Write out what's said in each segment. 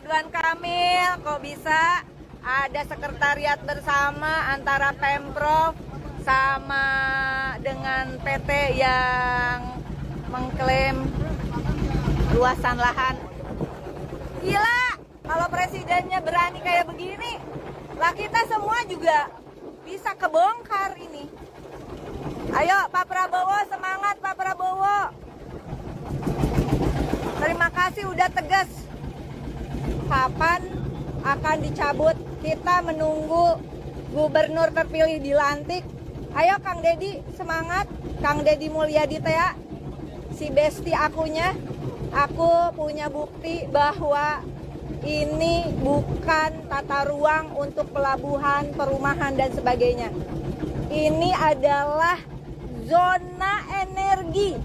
Ridwan Kamil, kok bisa ada sekretariat bersama antara Pemprov sama dengan PT yang mengklaim luasan lahan. Gila, kalau presidennya berani kayak begini, lah kita semua juga bisa kebongkar ini. Ayo Pak Prabowo, semangat Pak Prabowo. Terima kasih udah tegas. Kapan akan dicabut? Kita menunggu gubernur terpilih dilantik. Ayo Kang Deddy, semangat. Kang Deddy Mulyadi teh ya. Si besti akunya. Aku punya bukti bahwa ini bukan tata ruang untuk pelabuhan, perumahan dan sebagainya. Ini adalah zona energi.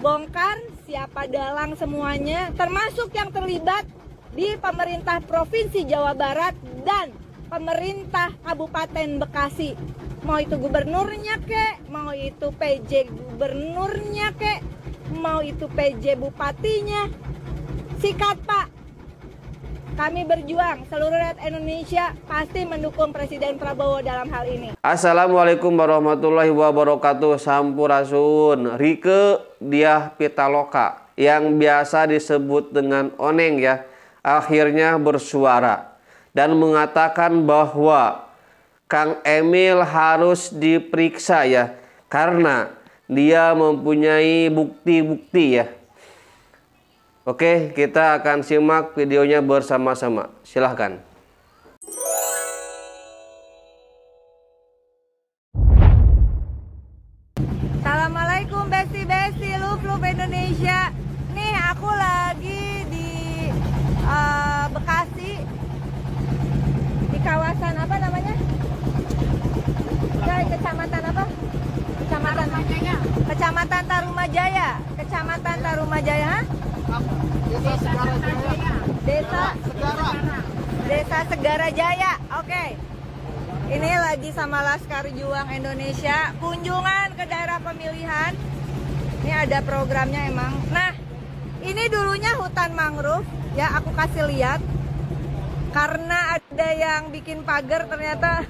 Bongkar siapa dalang semuanya, termasuk yang terlibat di pemerintah Provinsi Jawa Barat dan pemerintah Kabupaten Bekasi. Mau itu gubernurnya kek, mau itu PJ gubernurnya kek, mau itu PJ bupatinya. Sikat Pak. Kami berjuang, seluruh rakyat Indonesia pasti mendukung Presiden Prabowo dalam hal ini. Assalamualaikum warahmatullahi wabarakatuh. Sampurasun. Rieke Diah Pitaloka yang biasa disebut dengan Oneng ya, akhirnya bersuara dan mengatakan bahwa Kang Emil harus diperiksa ya, karena dia mempunyai bukti-bukti ya. Oke, kita akan simak videonya bersama-sama. Silahkan. Assalamualaikum besti-besti Love Indonesia. Nih aku lagi di Bekasi, di kawasan apa namanya? Kecamatan apa? Kecamatan Tarumajaya. Kecamatan Tarumajaya. Desa Segara Jaya. Oke. Ini lagi sama Laskar Juang Indonesia kunjungan ke daerah pemilihan. Ini ada programnya emang. Nah, ini dulunya hutan mangrove ya, aku kasih lihat. Karena ada yang bikin pagar ternyata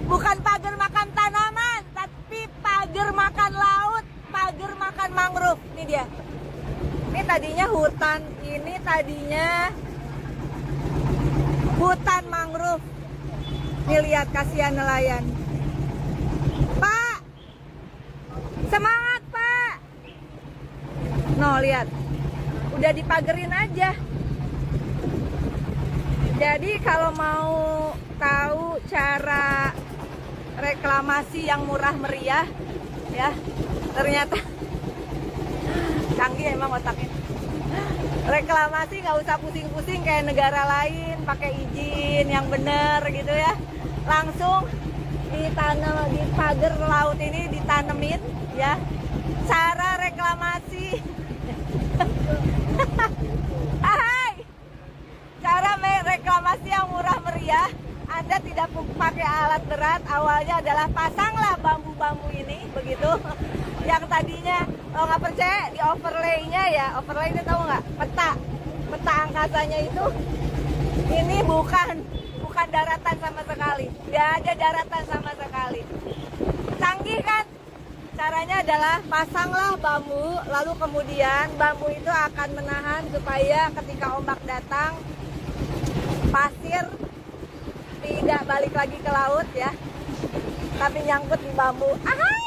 bukan pagar makan tanaman, tapi pagar makan laut, pagar makan mangrove. Ini dia. Ini tadinya hutan, ini tadinya hutan mangrove. Nih lihat, kasihan nelayan. Pak, semangat Pak. No, lihat, udah dipagerin aja. Jadi kalau mau tahu cara reklamasi yang murah meriah, ya ternyata canggih emang otaknya. Reklamasi nggak usah pusing-pusing kayak negara lain, pakai izin yang bener gitu ya. Langsung ditanam di pagar laut ini, ditanemin ya. Cara reklamasi. Hai. Cara reklamasi yang murah meriah. Anda tidak pakai alat berat. Awalnya adalah pasanglah bambu-bambu ini begitu. Yang tadinya, kalau nggak percaya di overlay-nya ya, overlay itu tahu nggak? Peta angkasanya itu, ini bukan daratan sama sekali, nggak ada daratan sama sekali. Canggih kan? Caranya adalah pasanglah bambu, lalu kemudian bambu itu akan menahan supaya ketika ombak datang, pasir tidak balik lagi ke laut ya, tapi nyangkut di bambu. Ahai!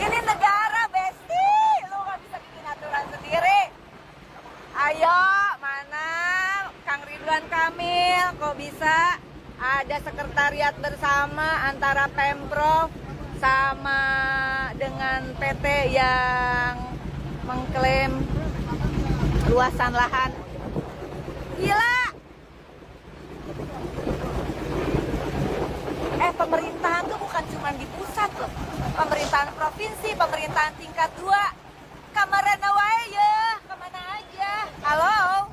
Ini negara besti, lu gak bisa bikin aturan sendiri. Ayo, mana Kang Ridwan Kamil, kok bisa ada sekretariat bersama antara Pemprov sama dengan PT yang mengklaim luasan lahan. Gila. Pemerintahan tuh bukan cuma di pusat loh. Pemerintahan provinsi, pemerintahan tingkat 2. Kamarana wae ya, kemana aja. Halo.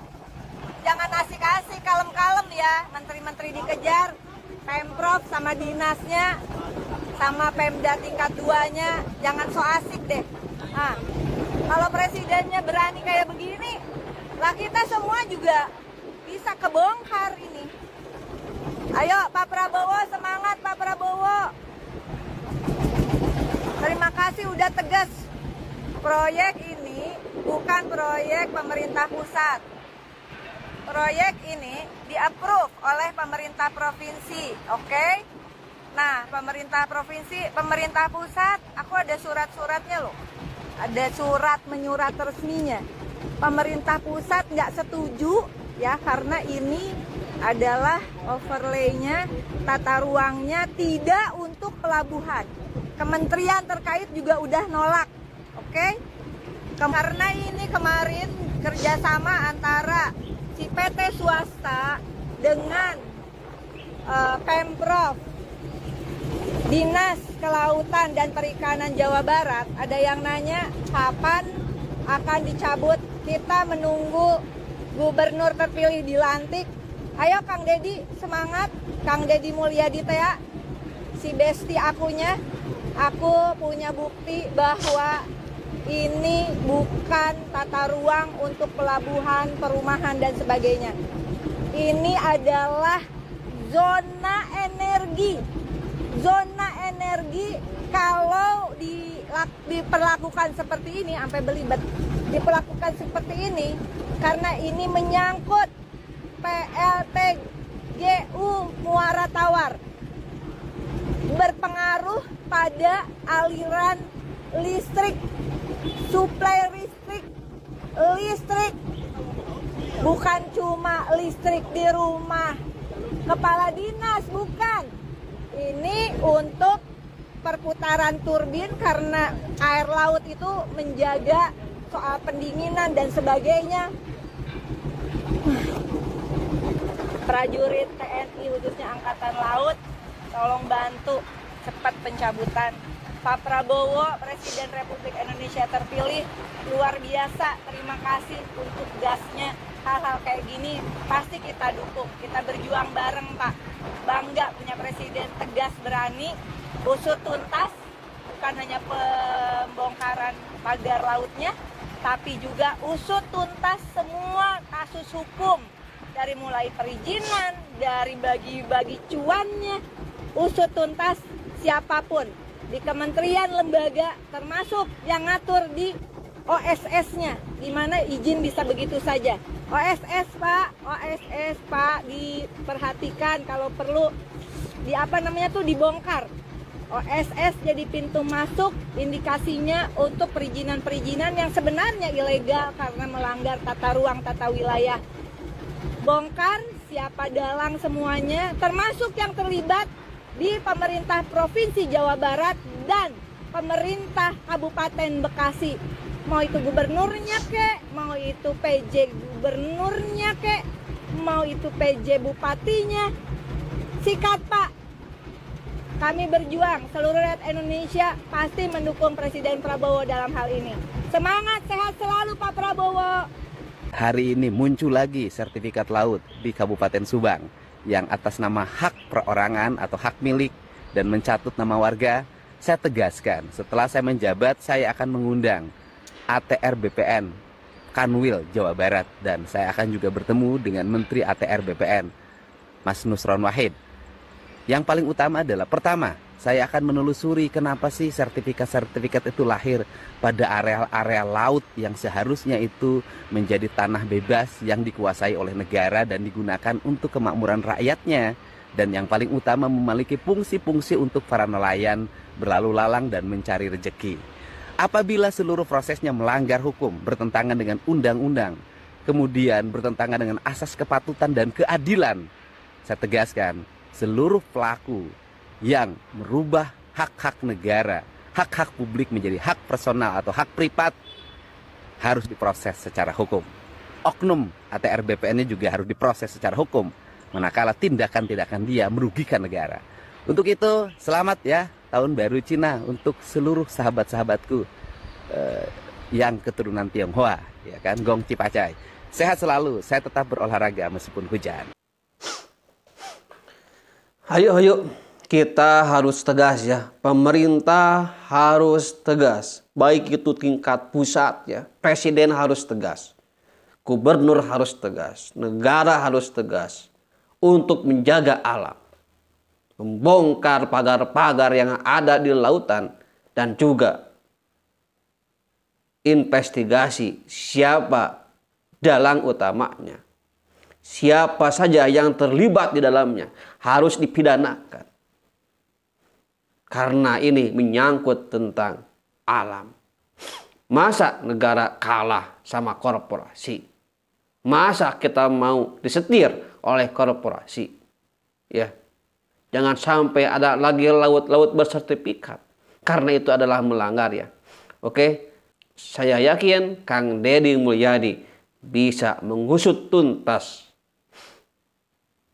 Jangan asik-asik, kalem-kalem ya. Menteri-menteri dikejar, Pemprov sama dinasnya, sama Pemda tingkat 2-nya. Jangan so asik deh. Nah, Kalau presidennya berani kayak begini, lah kita semua juga bisa kebongkar ini. Ayo Pak Prabowo, semangat Pak Prabowo. Terima kasih udah tegas. Proyek ini bukan proyek pemerintah pusat. Proyek ini di-approve oleh pemerintah provinsi, oke? Nah, pemerintah provinsi, pemerintah pusat, aku ada surat-suratnya loh. Ada surat menyurat resminya. Pemerintah pusat nggak setuju ya, karena ini adalah overlay-nya, tata ruangnya tidak untuk pelabuhan. Kementerian terkait juga udah nolak, oke? Karena ini kemarin kerjasama antara si PT swasta dengan Pemprov, Dinas Kelautan dan Perikanan Jawa Barat. Ada yang nanya kapan akan dicabut. Kita menunggu gubernur terpilih dilantik. Ayo Kang Dedi, semangat. Kang Dedi Mulyadi ya, si besti akunya. Aku punya bukti bahwa ini bukan tata ruang untuk pelabuhan, perumahan dan sebagainya. Ini adalah zona energi. Zona energi kalau diperlakukan seperti ini, sampai belibet, diperlakukan seperti ini karena ini menyangkut PLTGU Muara Tawar, berpengaruh pada aliran listrik, suplai listrik, bukan cuma listrik di rumah kepala dinas, bukan. Ini untuk perputaran turbin karena air laut itu menjaga soal pendinginan dan sebagainya. Prajurit TNI khususnya Angkatan Laut, tolong bantu cepat pencabutan. Pak Prabowo, Presiden Republik Indonesia terpilih, luar biasa. Terima kasih untuk gasnya. Hal-hal kayak gini pasti kita dukung. Kita berjuang bareng, Pak. Bangga punya presiden tegas, berani, usut tuntas. Bukan hanya pembongkaran pagar lautnya, tapi juga usut tuntas semua kasus hukum. Dari mulai perizinan, dari bagi-bagi cuannya, usut tuntas siapapun. Di kementerian, lembaga, termasuk yang ngatur di OSS-nya, di mana izin bisa begitu saja. OSS Pak, diperhatikan kalau perlu dibongkar. OSS jadi pintu masuk, indikasinya untuk perizinan-perizinan yang sebenarnya ilegal karena melanggar tata ruang, tata wilayah. Bongkar, siapa dalang semuanya, termasuk yang terlibat di pemerintah Provinsi Jawa Barat dan pemerintah Kabupaten Bekasi. Mau itu gubernurnya kek, mau itu PJ gubernurnya kek, mau itu PJ bupatinya. Sikat Pak, kami berjuang, seluruh rakyat Indonesia pasti mendukung Presiden Prabowo dalam hal ini. Semangat, sehat selalu Pak Prabowo. Hari ini muncul lagi sertifikat laut di Kabupaten Subang yang atas nama hak perorangan atau hak milik dan mencatut nama warga. Saya tegaskan, setelah saya menjabat, saya akan mengundang ATR BPN Kanwil Jawa Barat, dan saya akan juga bertemu dengan Menteri ATR BPN Mas Nusron Wahid. Yang paling utama adalah, pertama, saya akan menelusuri kenapa sih sertifikat-sertifikat itu lahir pada area-area laut yang seharusnya itu menjadi tanah bebas yang dikuasai oleh negara dan digunakan untuk kemakmuran rakyatnya. Dan yang paling utama, memiliki fungsi-fungsi untuk para nelayan berlalu lalang dan mencari rejeki. Apabila seluruh prosesnya melanggar hukum, bertentangan dengan undang-undang, kemudian bertentangan dengan asas kepatutan dan keadilan, saya tegaskan, seluruh pelaku yang merubah hak-hak negara, hak-hak publik menjadi hak personal atau hak privat, harus diproses secara hukum. Oknum ATR BPN-nya juga harus diproses secara hukum, manakala tindakan-tindakan dia merugikan negara. Untuk itu, selamat ya Tahun Baru Cina untuk seluruh sahabat-sahabatku yang keturunan Tionghoa, ya kan, Gong Cipacai. Sehat selalu, saya tetap berolahraga meskipun hujan. Ayo kita harus tegas ya. Pemerintah harus tegas. Baik itu tingkat pusat ya. Presiden harus tegas. Gubernur harus tegas. Negara harus tegas. Untuk menjaga alam. Membongkar pagar-pagar yang ada di lautan. Dan juga investigasi siapa dalang utamanya. Siapa saja yang terlibat di dalamnya harus dipidanakan. Karena ini menyangkut tentang alam. Masa negara kalah sama korporasi? Masa kita mau disetir oleh korporasi? Ya. Jangan sampai ada lagi laut-laut bersertifikat. Karena itu adalah melanggar ya. Oke. Saya yakin Kang Deddy Mulyadi bisa mengusut tuntas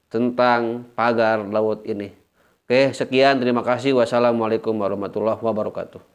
tentang pagar laut ini. Oke, sekian. Terima kasih. Wassalamualaikum warahmatullahi wabarakatuh.